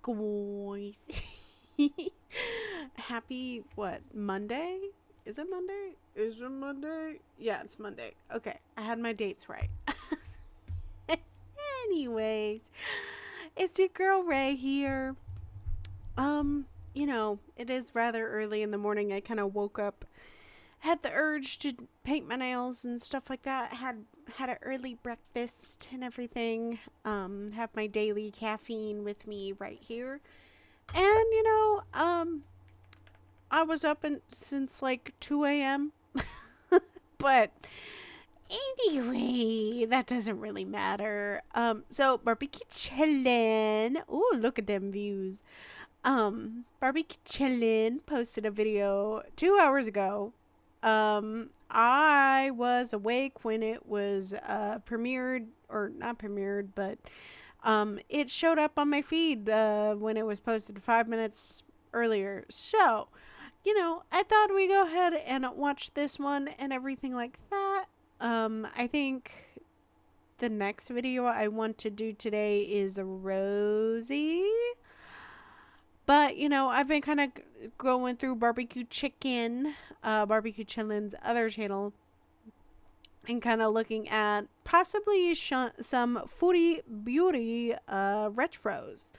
guys. Happy, what, Monday? Is it Monday? Is it Monday? Yeah, it's Monday. Okay, I had my dates right. Anyways, it's your girl Ray here. It is rather early in the morning. I kind of woke up, had the urge to paint my nails and stuff like that. Had an early breakfast and everything. Have my daily caffeine with me right here. And I was up since like 2 a.m. But anyway, that doesn't really matter. So barbecue chillin'. Ooh, look at them views. Barbecue chillin' posted a video 2 hours ago. I was awake when it was premiered, or not premiered, but it showed up on my feed when it was posted 5 minutes earlier. So, I thought we go ahead and watch this one and everything like that. I think the next video I want to do today is Rosie. But, I've been kind of going through Barbecue Chicken, Barbecue Chillin's other channel, and kind of looking at possibly some Foodie Beauty retros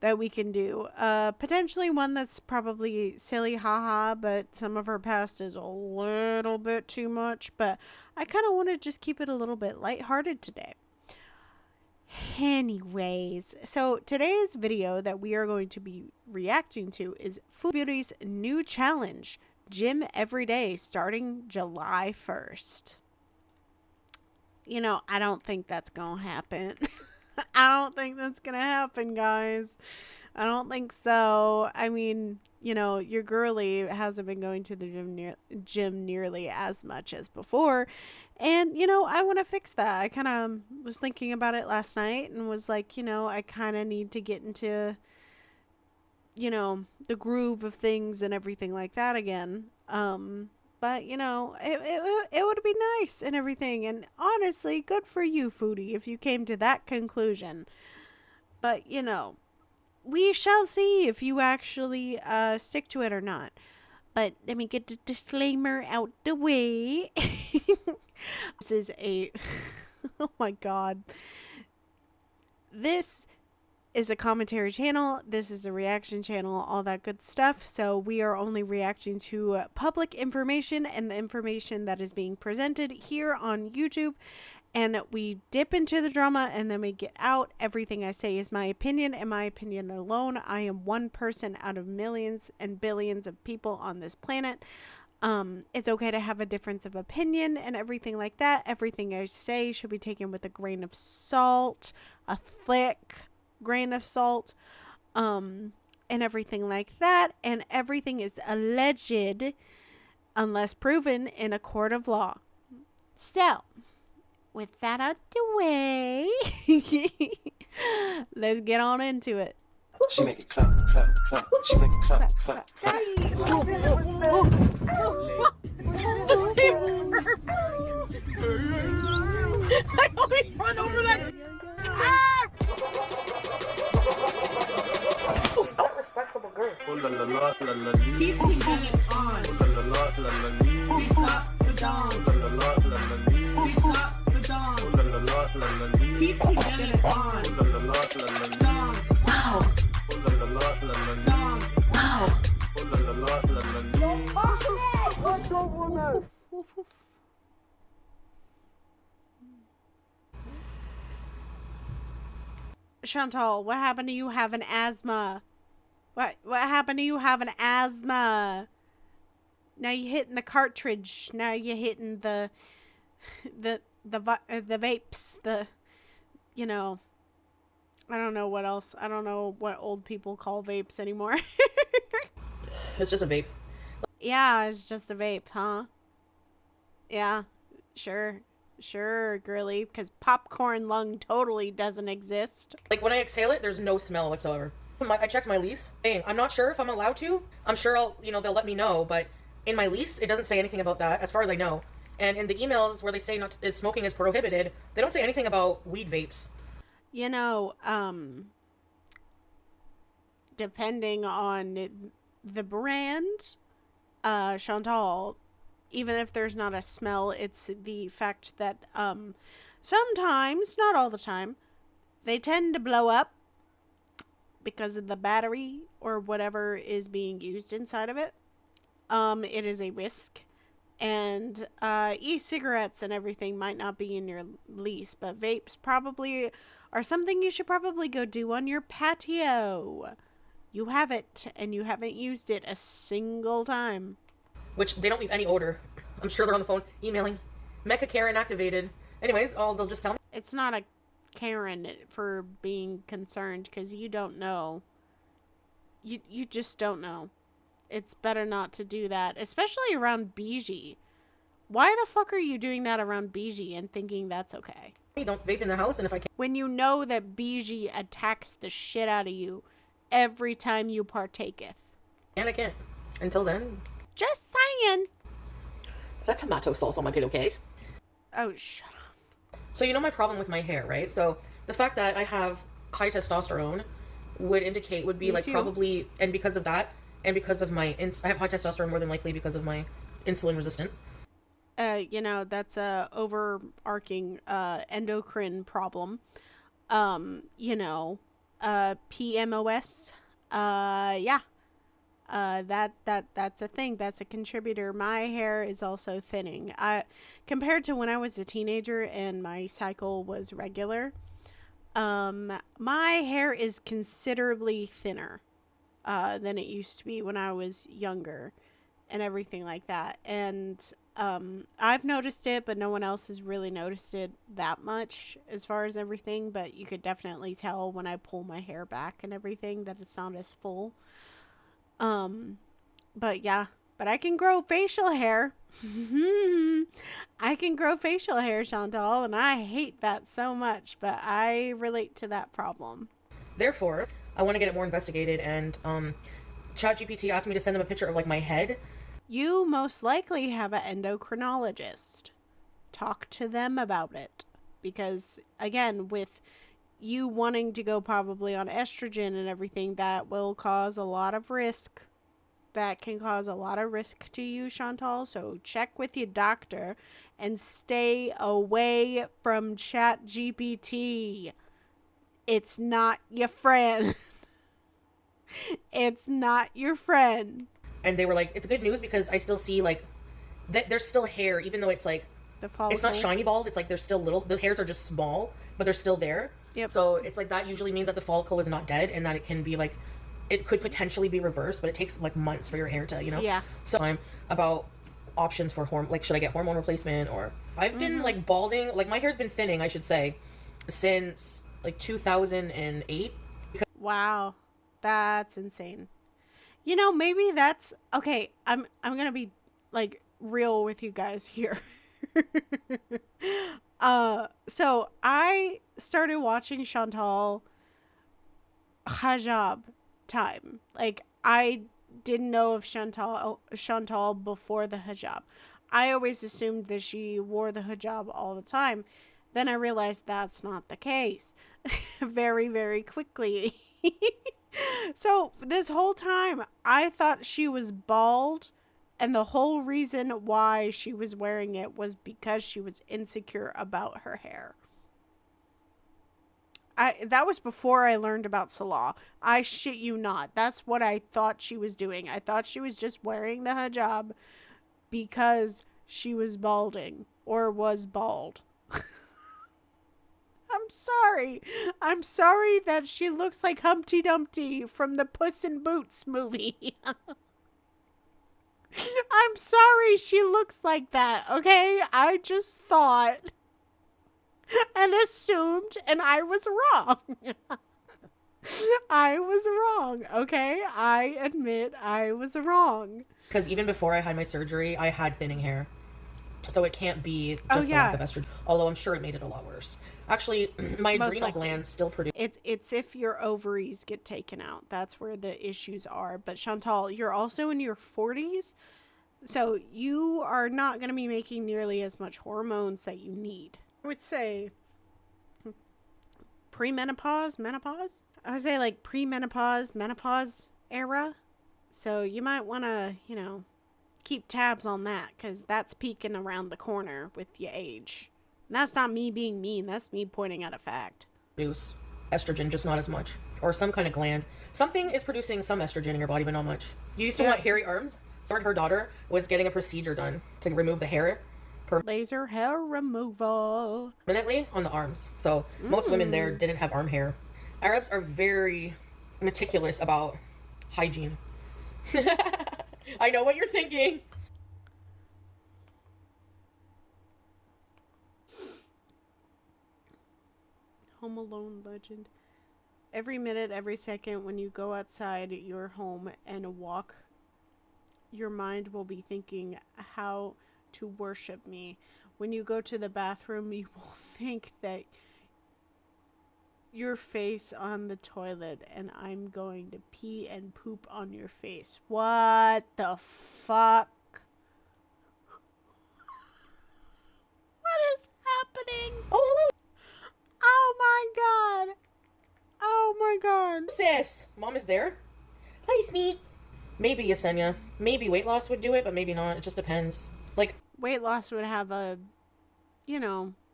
that we can do. Potentially one that's probably silly, haha, but some of her past is a little bit too much. But I kind of want to just keep it a little bit lighthearted today. Anyways, so today's video that we are going to be reacting to is Foodie Beauty's new challenge, Gym Every Day, starting July 1st. I don't think that's gonna happen. I don't think that's gonna happen, guys. I don't think so. I mean, your girly hasn't been going to the gym nearly as much as before. And, I want to fix that. I kind of was thinking about it last night and was like, I kind of need to get into, the groove of things and everything like that again. But, it would be nice and everything. And honestly, good for you, Foodie, if you came to that conclusion. But, we shall see if you actually stick to it or not. But let me get the disclaimer out the way. This is a... oh my god. This is a commentary channel. This is a reaction channel, all that good stuff. So we are only reacting to public information and the information that is being presented here on YouTube. And we dip into the drama and then we get out. Everything I say is my opinion and my opinion alone. I am one person out of millions and billions of people on this planet. It's okay to have a difference of opinion and everything like that. Everything I say should be taken with a grain of salt, a thick grain of salt, and everything like that. And everything is alleged unless proven in a court of law. So, with that out the way, let's get on into it. She make it clap, clap, clap. She make it clap, clap, clap. I always run over that. Respectable girl. Keep the beat on. Stop the dawn. Stop the dawn. Keep the beat on. Dawn. Wow. Wow. Chantal, what happened to you having asthma? What happened to you having asthma? Now you're hitting the cartridge. Now you're hitting the vapes. I don't know what else. I don't know what old people call vapes anymore. It's just a vape. Yeah, it's just a vape, huh? Yeah, sure. Sure, girly, because popcorn lung totally doesn't exist. Like, when I exhale it, there's no smell whatsoever. I checked my lease. I'm not sure if I'm allowed to. I'm sure they'll let me know, but in my lease, it doesn't say anything about that, as far as I know. And in the emails where they say smoking is prohibited, they don't say anything about weed vapes. depending on the brand, Chantal, even if there's not a smell, it's the fact that sometimes, not all the time, they tend to blow up because of the battery or whatever is being used inside of it. It is a risk. And e-cigarettes and everything might not be in your lease, but vapes probably are something you should probably go do on your patio. You have it, and you haven't used it a single time. Which they don't leave any odor. I'm sure they're on the phone emailing. Mecha Karen activated. Anyways, they'll just tell me. It's not a Karen for being concerned, because you don't know. You just don't know. It's better not to do that, especially around Bijie. Why the fuck are you doing that around Bijie and thinking that's okay? Don't vape in the house, and if I can. When you know that Bijie attacks the shit out of you every time you partaketh. And I can't. Until then. Just saying. Is that tomato sauce on my pillowcase? Oh, shut up. So you know my problem with my hair, right? So the fact that I have high testosterone would be Me like too. probably, and because of that, and because of I have high testosterone more than likely because of my insulin resistance. That's a overarching endocrine problem. PMOS. Yeah. That's a thing. That's a contributor. My hair is also thinning. Compared to when I was a teenager and my cycle was regular, my hair is considerably thinner than it used to be when I was younger and everything like that. And I've noticed it, but no one else has really noticed it that much as far as everything. But you could definitely tell when I pull my hair back and everything that it's not as full. But yeah, but I can grow facial hair. I can grow facial hair, Chantal, and I hate that so much, but I relate to that problem. Therefore, I want to get it more investigated, and ChatGPT asked me to send them a picture of like my head. You most likely have an endocrinologist. Talk to them about it. Because, again, with you wanting to go probably on estrogen and everything, that will cause a lot of risk. That can cause a lot of risk to you, Chantal. So check with your doctor and stay away from ChatGPT. It's not your friend. It's not your friend. And they were like, it's good news because I still see like there's still hair, even though it's like it's not shiny bald. It's like there's still little. The hairs are just small, but they're still there. Yep. So it's like that usually means that the follicle is not dead and that it can be like, it could potentially be reversed, but it takes like months for your hair to, Yeah. So I'm about options for should I get hormone replacement, or I've been like balding, like my hair's been thinning, I should say, since like 2008. Wow. That's insane. Maybe that's okay. I'm gonna be like real with you guys here. So I started watching Chantal hijab time. Like I didn't know of Chantal before the hijab. I always assumed that she wore the hijab all the time. Then I realized that's not the case. Very, very quickly. So this whole time I thought she was bald, and the whole reason why she was wearing it was because she was insecure about her hair. That was before I learned about Salah. I shit you not. That's what I thought she was doing. I thought she was just wearing the hijab because she was balding or was bald. I'm sorry. I'm sorry that she looks like Humpty Dumpty from the Puss in Boots movie. I'm sorry she looks like that, okay? I just thought and assumed, and I was wrong. I was wrong, okay? I admit I was wrong. Because even before I had my surgery, I had thinning hair. So it can't be just the lack of estrogen. Although I'm sure it made it a lot worse. Actually, my adrenal glands still produce. It's if your ovaries get taken out. That's where the issues are. But Chantal, you're also in your 40s. So you are not going to be making nearly as much hormones that you need. I would say premenopause, menopause. I would say like premenopause, menopause era. So you might want to, keep tabs on that because that's peeking around the corner with your age. And that's not me being mean. That's me pointing out a fact. Produce estrogen, just not as much. Or some kind of gland. Something is producing some estrogen in your body, but not much. You used to want hairy arms? Her daughter was getting a procedure done to remove the hair Laser hair removal. permanently on the arms. So most women there didn't have arm hair. Arabs are very meticulous about hygiene. I know what you're thinking. Home Alone legend. Every minute, every second when you go outside your home and walk, your mind will be thinking how to worship me. When you go to the bathroom, you will think that your face on the toilet and I'm going to pee and poop on your face. What the fuck? What is happening? Oh, hello, Oh my god. Oh my god. sis. Mom is there. Hi, Smee. Maybe Yesenia. Maybe weight loss would do it, but maybe not. It just depends. Like, Weight loss would have a,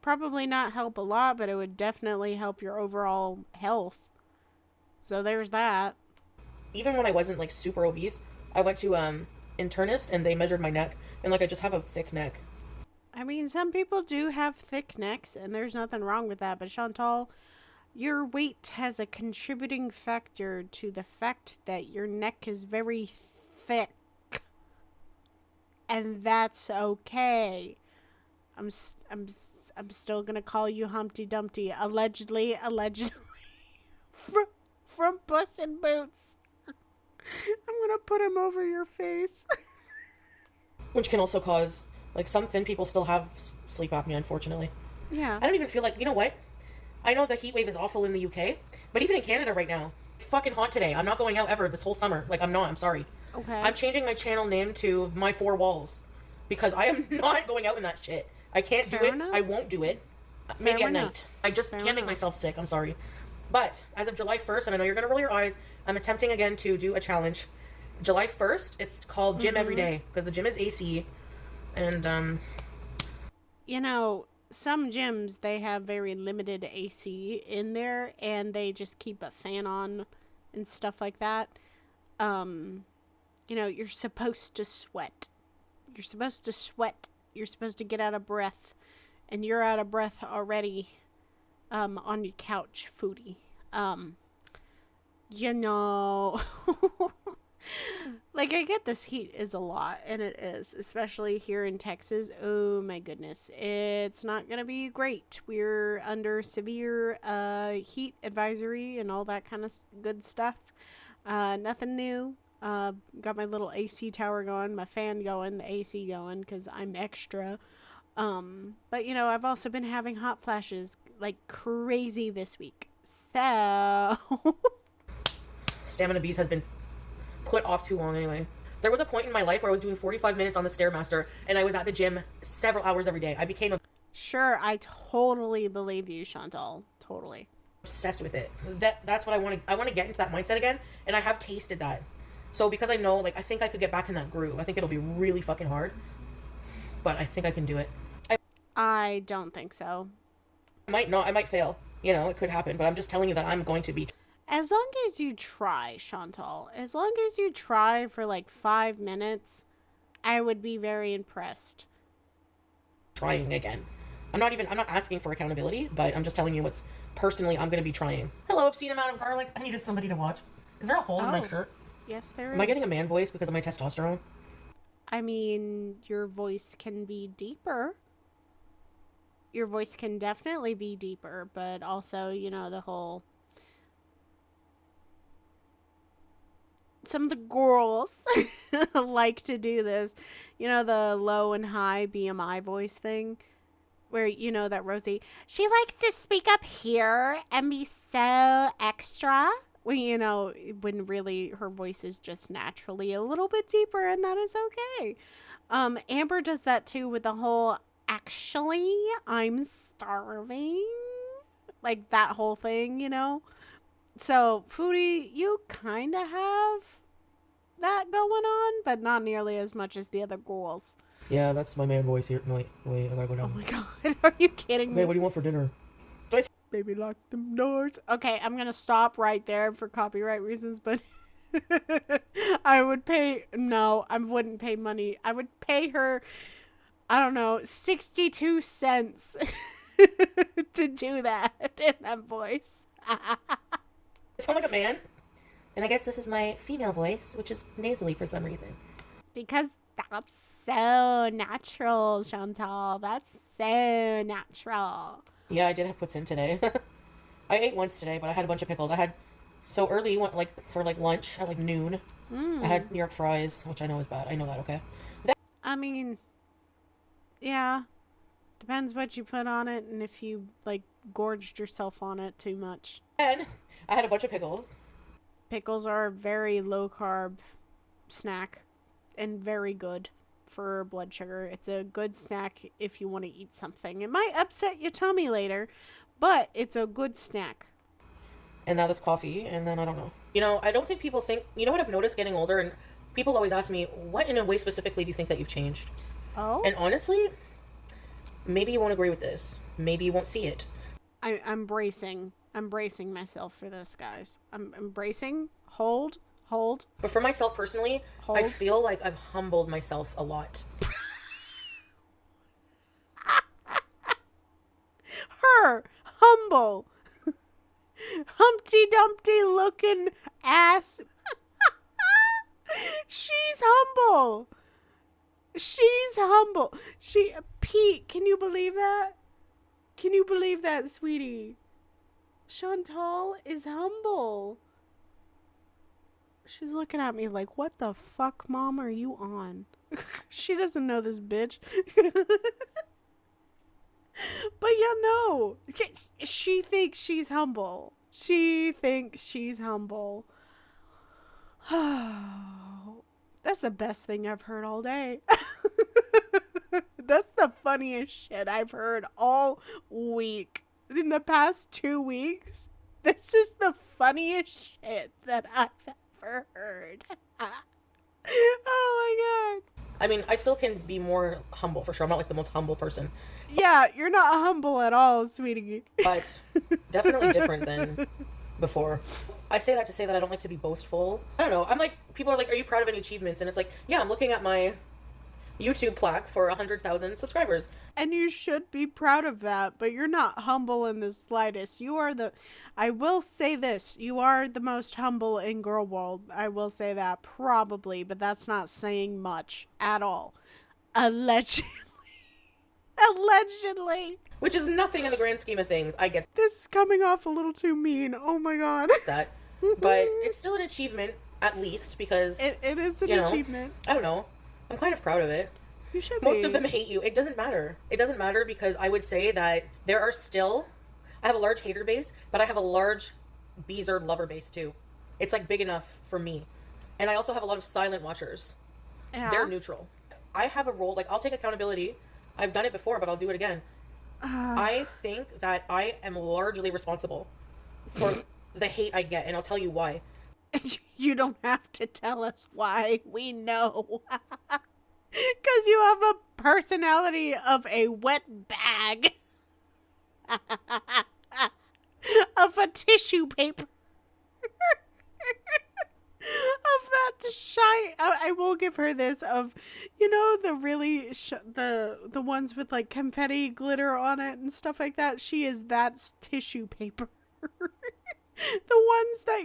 probably not help a lot, but it would definitely help your overall health. So there's that. even when I wasn't like super obese, I went to internist and they measured my neck, and like I just have a thick neck. I mean, some people do have thick necks, and there's nothing wrong with that. But Chantal, your weight has a contributing factor to the fact that your neck is very thick. And that's okay. I'm still gonna call you Humpty Dumpty. Allegedly, from Puss in Boots. I'm gonna put him over your face. Which can also cause, like, some thin people still have sleep apnea, unfortunately. Yeah. I don't even feel like, you know what? I know the heat wave is awful in the UK, but even in Canada right now, it's fucking hot today. I'm not going out ever this whole summer. Like, I'm sorry. Okay. I'm changing my channel name to My Four Walls because I am not going out in that shit. I can't do Fair it. enough. I won't do it. Maybe Fair at enough. night. I just Fair can't make enough. myself sick. I'm sorry. But as of July 1st, and I know you're going to roll your eyes, I'm attempting again to do a challenge. July 1st, it's called Gym Every Day because the gym is AC. And, some gyms, they have very limited AC in there, and they just keep a fan on and stuff like that. You're supposed to sweat. You're supposed to sweat. You're supposed to get out of breath. And you're out of breath already on your couch, Foodie. Like, I get this heat is a lot, and it is, especially here in Texas. Oh my goodness, it's not gonna be great. We're under severe heat advisory and all that kind of good stuff. Nothing new. Got my little AC tower going, my fan going, the AC going, because I'm extra. But I've also been having hot flashes like crazy this week. So Stamina Beast has been put off too long anyway. There was a point in my life where I was doing 45 minutes on the Stairmaster, and I was at the gym several hours every day. I became sure, I totally believe you, Chantal. Totally. obsessed with it. That's what I want to. I want to get into that mindset again, and I have tasted that. So because I know, like, I think I could get back in that groove. I think it'll be really fucking hard, but I think I can do it. I don't think so. I might not. I might fail. It could happen. But I'm just telling you that I'm going to be As long as you try, Chantal, as long as you try for like 5 minutes, I would be very impressed. trying again. I'm not asking for accountability, but I'm just telling you what's personally I'm going to be trying. Hello, obscene amount of garlic. I needed somebody to watch. Is there a hole in my Oh. shirt? Yes, there is. Am I getting a man voice because of my testosterone? I mean, your voice can be deeper. Your voice can definitely be deeper, but also, the whole... Some of the girls like to do this. The low and high BMI voice thing. Where, that Rosie, she likes to speak up here and be so extra. When really her voice is just naturally a little bit deeper, and that is okay. Amber does that too with the whole, actually, I'm starving. like that whole thing, you know? So, Foodie, you kind of have that going on, but not nearly as much as the other girls. Yeah, that's my man voice here. No, wait, I gotta go Oh down. my god, are you kidding Okay, me? what do you want for dinner? Baby, lock them doors. Okay, I'm gonna stop right there for copyright reasons, but I would pay. No, I wouldn't pay money. I would pay her, I don't know, 62 cents to do that in that voice. I sound like a man. And I guess this is my female voice, which is nasally for some reason. Because that's so natural, Chantal. That's so natural. Yeah, I did have puts in today. I ate once today, but I had a bunch of pickles. I had so early, went like for like lunch at like noon. I had New York fries, which I know is bad. I know that, okay? I mean, yeah. Depends what you put on it and if you, like, gorged yourself on it too much. And I had a bunch of pickles. Pickles are a very low carb snack and very good for blood sugar. It's a good snack if you want to eat something. It might upset your tummy later, but it's a good snack. And now this coffee, and then I don't know. You know, I don't think people think, you know what I've noticed getting older, and people always ask me, what in a way specifically do you think that you've changed? Oh? And honestly, maybe you won't agree with this. Maybe you won't see it. I'm bracing. I'm bracing myself for this, guys. I'm bracing. Hold. But for myself personally, I Hold. feel like I've humbled myself a lot. Her humble Humpty Dumpty looking ass. She's humble. She's humble. Pete, can you believe that? Can you believe that, sweetie? Chantal is humble. She's looking at me like, what the fuck, Mom, are you on? She doesn't know this bitch. But yeah, no. She thinks she's humble. She thinks she's humble. That's the best thing I've heard all day. That's the funniest shit I've heard all week. In the past 2 weeks, this is the funniest shit that I've ever heard. Oh my god. I mean, I still can be more humble for sure. I'm not like the most humble person, Yeah, you're not humble at all, sweetie. but definitely different than before. I say that to say that I don't like to be boastful. I don't know. I'm like, people are like, are you proud of any achievements? And it's like, yeah, I'm looking at my YouTube plaque for 100,000 subscribers. And you should be proud of that, but you're not humble in the slightest. I will say this, you are the most humble in girl world. I will say that, probably, but that's not saying much at all. Allegedly. Allegedly. Which is nothing in the grand scheme of things. I get This is coming off a little too mean. Oh my god. that. But it's still an achievement, at least, because, It is an you know, achievement. I don't know. I'm kind of proud of it. You should Most be. of them hate you. It doesn't matter. It doesn't matter because I would say that there are still, I have a large hater base, but I have a large Beezer lover base too. It's like big enough for me. And I also have a lot of silent watchers. Yeah. They're neutral. I have a role, like I'll take accountability. I've done it before, but I'll do it again. I think that I am largely responsible for the hate I get, and I'll tell you why. You don't have to tell us why. We know. Because you have a personality of a wet bag. Of a tissue paper. Of that shine. I will give her this of, you know, the really, the ones with like confetti glitter on it and stuff like that. She is that tissue paper. The ones that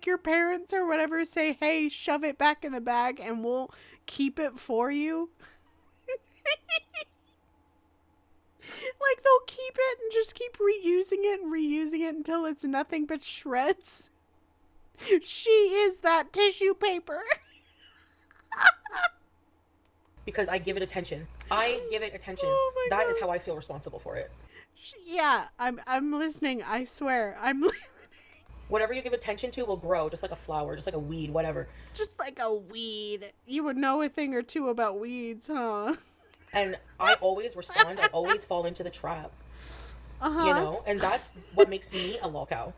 your parents or whatever say, hey, shove it back in the bag and we'll keep it for you. Like they'll keep it and just keep reusing it until it's nothing but shreds. She is that tissue paper. Because I give it attention. I give it attention. Oh my That is God. how I feel responsible for it. Yeah, I'm listening. I swear. I'm listening. Whatever you give attention to will grow, just like a flower, just like a weed, whatever. Just like a weed. You would know a thing or two about weeds, huh? And I always respond. I always fall into the trap. You Uh-huh. know, and that's what makes me a lol cow.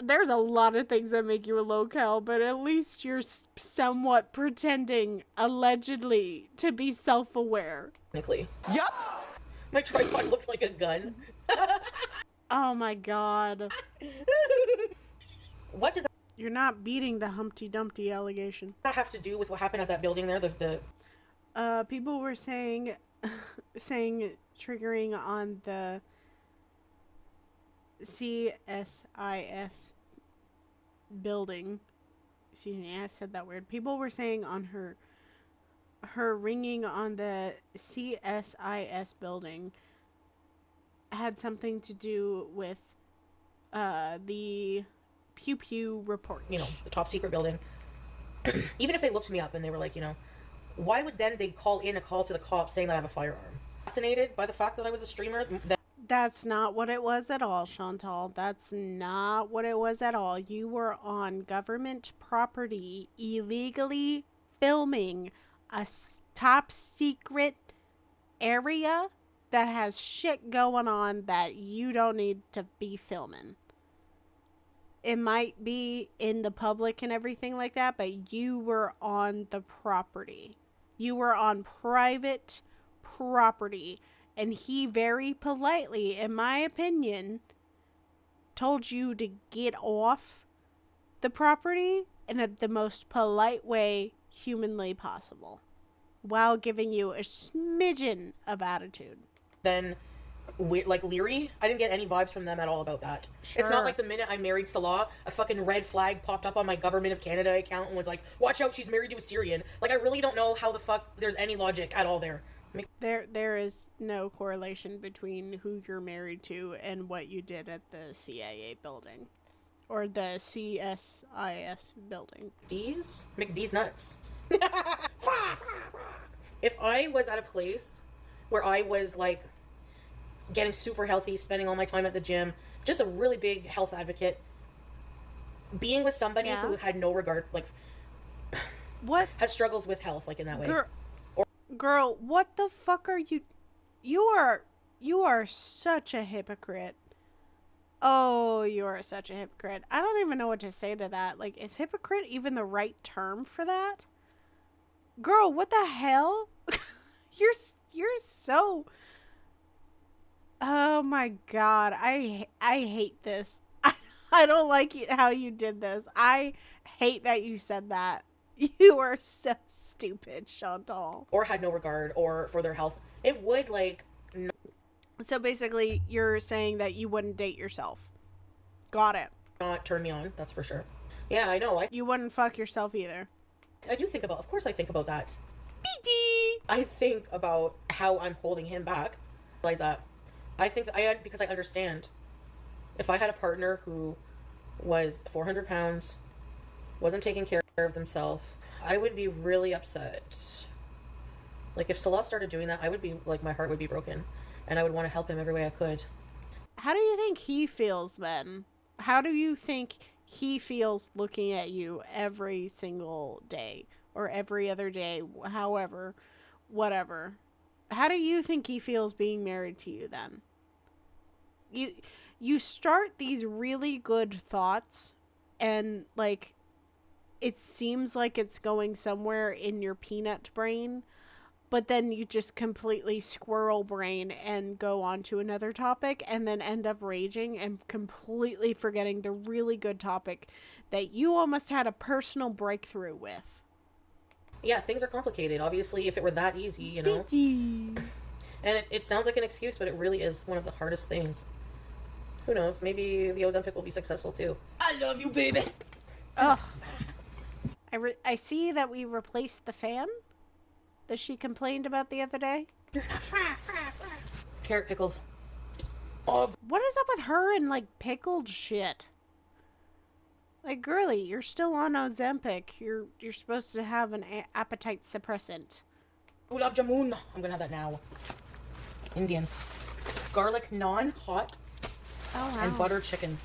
There's a lot of things that make you a locale, but at least you're somewhat pretending, allegedly, to be self-aware. Technically. Yup. My tripod looked like a gun. Oh my god. What does You're not beating the Humpty Dumpty allegation. that have to do with what happened at that building there? People were saying, triggering on the CSIS building. Excuse me, I said that weird. People were saying on her ringing on the CSIS building had something to do with the Pew Pew report. You know, the top secret building. Even if they looked me up and they were like, you know, why would then they call in a call to the cops saying that I have a firearm? Fascinated by the fact that I was a streamer. That's not what it was at all, Chantal. That's not what it was at all. You were on government property illegally filming a top secret area that has shit going on that you don't need to be filming. It might be in the public and everything like that, but you were on the property. You were on private property. And he very politely, in my opinion, told you to get off the property in the most polite way humanly possible, while giving you a smidgen of attitude. Then, like Leary, I didn't get any vibes from them at all about that. Sure. It's not like the minute I married Salah, a fucking red flag popped up on my Government of Canada account and was like, watch out, she's married to a Syrian. Like, I really don't know how the fuck there's any logic at all there. There is no correlation between who you're married to and what you did at the CIA building. Or the CSIS building. McD's nuts. If I was at a place where I was like getting super healthy, spending all my time at the gym, just a really big health advocate, being with somebody who had no regard, like, what has struggles with health, like in that way. Girl, what the fuck are you? You are such a hypocrite. Oh, you are such a hypocrite. I don't even know what to say to that. Like, is hypocrite even the right term for that? Girl, what the hell? you're so. Oh my god, I hate this. I don't like how you did this. I hate that you said that. You are so stupid, Chantal. Or had no regard or for their health. It would, like... So basically, you're saying that you wouldn't date yourself. Got it. Not turn me on, that's for sure. Yeah, I know. You wouldn't fuck yourself either. I do think about... Of course I think about that. BD! I think about how I'm holding him back. Realize that. I think that because I understand. If I had a partner who was 400 pounds... wasn't taking care of themselves, I would be really upset. Like, if Salah started doing that, I would be, like, my heart would be broken. And I would want to help him every way I could. How do you think he feels then? How do you think he feels looking at you every single day? Or every other day, however, whatever. How do you think he feels being married to you then? You start these really good thoughts and, like, it seems like it's going somewhere in your peanut brain, but then you just completely squirrel brain and go on to another topic and then end up raging and completely forgetting the really good topic that you almost had a personal breakthrough with. Yeah, things are complicated. Obviously, if it were that easy, you know. And it sounds like an excuse, but it really is one of the hardest things. Who knows? Maybe the Ozempic will be successful too. I love you, baby! Ugh. I see that we replaced the fan that she complained about the other day. Carrot pickles. Oh. What is up with her and, like, pickled shit? Like, Girly, you're still on Ozempic. You're supposed to have an appetite suppressant. Gulab jamun. I'm gonna have that now. Indian. Garlic naan, hot. Oh, wow. And butter chicken.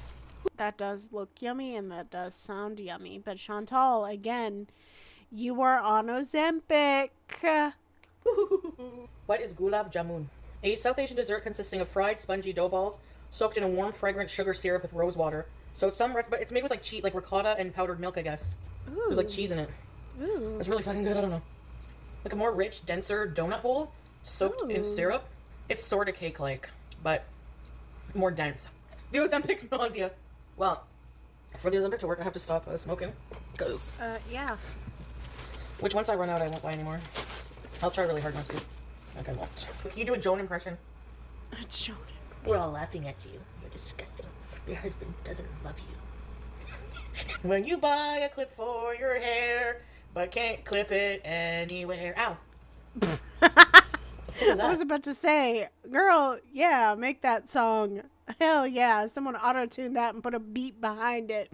That does look yummy and that does sound yummy. But Chantal, again, you are on Ozempic. What is gulab jamun? A South Asian dessert consisting of fried, spongy dough balls soaked in a warm, fragrant sugar syrup with rose water. So but it's made with like cheese, like ricotta and powdered milk, I guess. Ooh. There's like cheese in it. Ooh. It's really fucking good. I don't know. Like a more rich, denser donut hole soaked in syrup. It's sort of cake-like, but more dense. The Ozempic nausea. Well, for the Ozempic to work, I have to stop smoking. Cause yeah. which once I run out, I won't buy anymore. I'll try really hard not to. Like I won't. Can you do a Joan impression? Joan. We're all laughing at you. You're disgusting. Your husband doesn't love you. When you buy a clip for your hair, but can't clip it anywhere. Ow. I was about to say, girl, yeah, make that song. Hell yeah. Someone auto-tune that and put a beat behind it.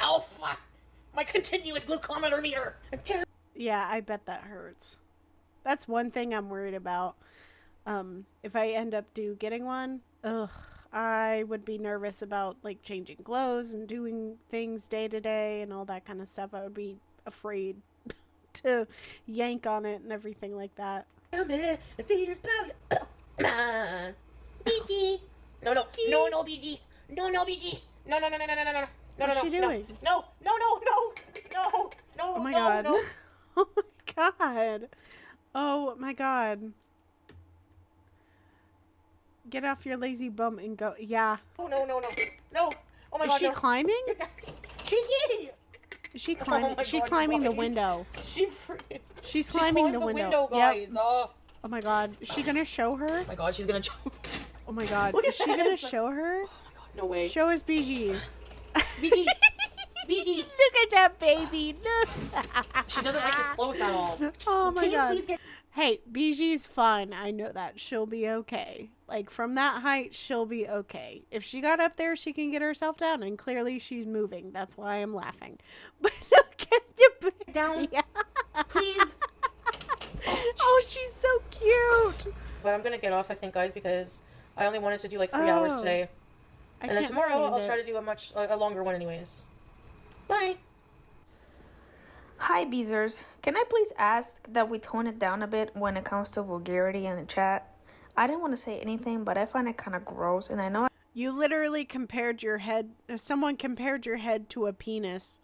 Alpha! My continuous glucometer meter! Yeah, I bet that hurts. That's one thing I'm worried about. If I end up getting one, I would be nervous about like changing clothes and doing things day to day and all that kind of stuff. I would be afraid to yank on it and everything like that. BG. No, BG. No, BG. No. What's she doing? No. Oh my god. No. Oh my god. Oh my god. Get off your lazy bum and go. Yeah. Oh, no. Oh my god. Is she climbing? Gigi! Is she climbing? Oh She's god, climbing the guys. window. She's climbing the window. guys. Yep. Oh my god. Is she gonna show her? Oh my god, she's gonna jump. Oh my god. Look at Is she that. gonna show her? Oh my god, no way. Show us BG. BG! BG! Look at that baby. She doesn't like his clothes at all. Oh my Can you god. please get... Hey, BG's fine. I know that. She'll be okay. Like, from that height, she'll be okay. If she got up there, she can get herself down. And clearly, she's moving. That's why I'm laughing. But get you down? Yeah. Please? Oh, she's so cute. But I'm gonna get off, I think, guys, because I only wanted to do like 3 hours today. And then tomorrow, I'll try to do a longer one anyways. Bye! Hi Beezers, can I please ask that we tone it down a bit when it comes to vulgarity in the chat? I didn't want to say anything, but I find it kind of gross, and I know You literally compared your head, someone compared your head to a penis.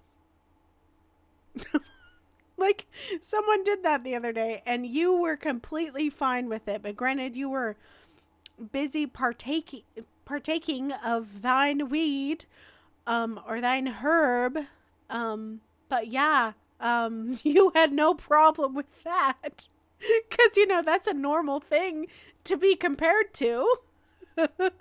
Like, someone did that the other day, and you were completely fine with it, but granted, you were busy partaking of thine weed, or thine herb, but yeah, you had no problem with that. Because, you know, that's a normal thing to be compared to.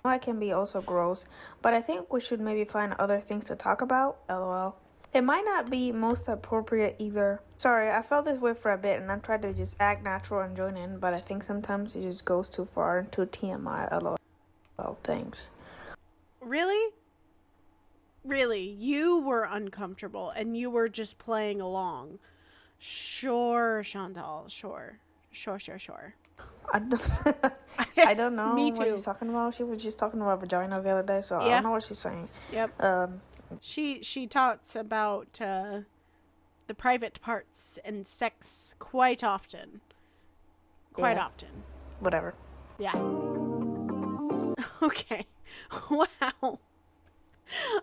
I can be also gross, but I think we should maybe find other things to talk about, lol. It might not be most appropriate either. Sorry, I felt this way for a bit and I tried to just act natural and join in, but I think sometimes it just goes too far into TMI, lol. Well, thanks. Really? Really? You were uncomfortable and you were just playing along. Sure, Chantal, sure. Sure. I don't know Me what too. she's talking about. She was just talking about vagina the other day, so I Yeah. don't know what she's saying. Yep. She talks about the private parts and sex quite often. Quite Yeah. often. Whatever. Yeah. Okay. Wow.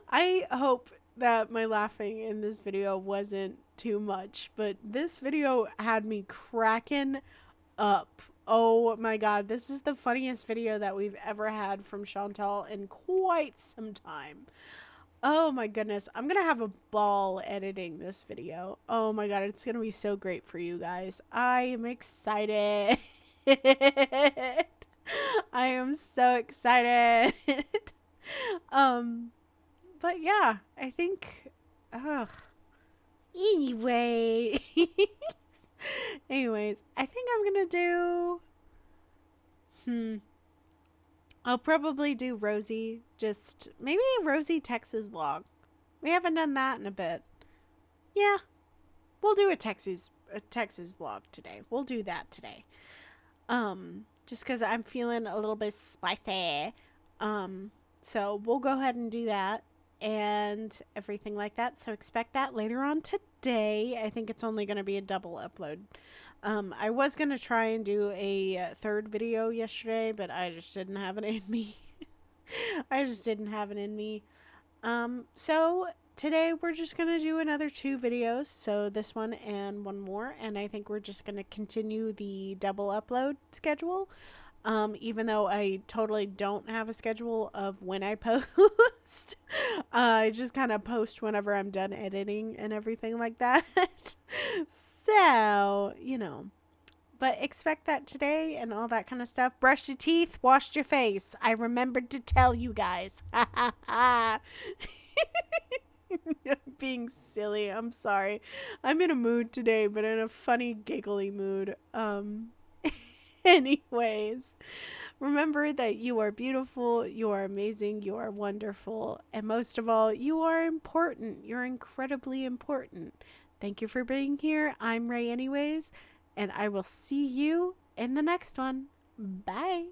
I hope that my laughing in this video wasn't too much, but this video had me cracking up. Oh my god, this is the funniest video that we've ever had from Chantal in quite some time. Oh my goodness, I'm gonna have a ball editing this video. Oh my god, it's gonna be so great for you guys. I am excited. I am so excited. But yeah, I think, anyways, I think I'm gonna do, I'll probably do Rosie, just maybe Rosie Texas vlog. We haven't done that in a bit. Yeah, we'll do a Texas vlog today. We'll do that today. Just because I'm feeling a little bit spicy. So we'll go ahead and do that and everything like that. So expect that later on today. I think it's only going to be a double upload. I was going to try and do a third video yesterday, but I just didn't have it in me. I just didn't have it in me. So today we're just going to do another 2 videos. So this one and one more. And I think we're just going to continue the double upload schedule. Even though I totally don't have a schedule of when I post. I just kind of post whenever I'm done editing and everything like that. So, but expect that today and all that kind of stuff. Brush your teeth, wash your face. I remembered to tell you guys. Being silly. I'm sorry. I'm in a mood today, but in a funny, giggly mood. Anyways, remember that you are beautiful, you are amazing, you are wonderful, and most of all, you are important. You're incredibly important. Thank you for being here. I'm Ray anyways, and I will see you in the next one. Bye.